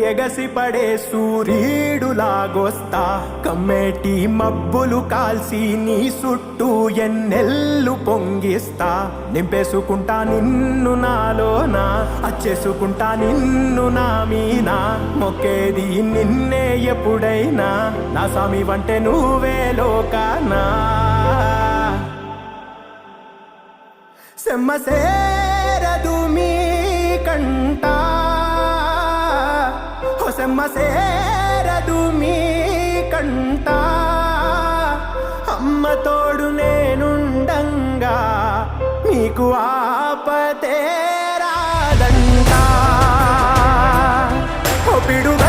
ఎగసిపడే సూర్యుడులాగొస్తా కమ్మేటి మబ్బులు కాల్సి నీ చుట్టూ ఎన్నెల్లు పొంగిస్తా నింపేసుకుంటా నిన్ను నాలోనా అచ్చేసుకుంటా నిన్ను నా మీనా మొక్కేది నిన్నే ఎప్పుడైనా నా స్వామి వంటే నువ్వే లోకానా సెమ్మసేరదు మీ కంట సెమ్మసేరదు మీ కంట అమ్మ తోడు నేనుండంగా మీకు ఆపతే రాదంట ఓ పిడుగా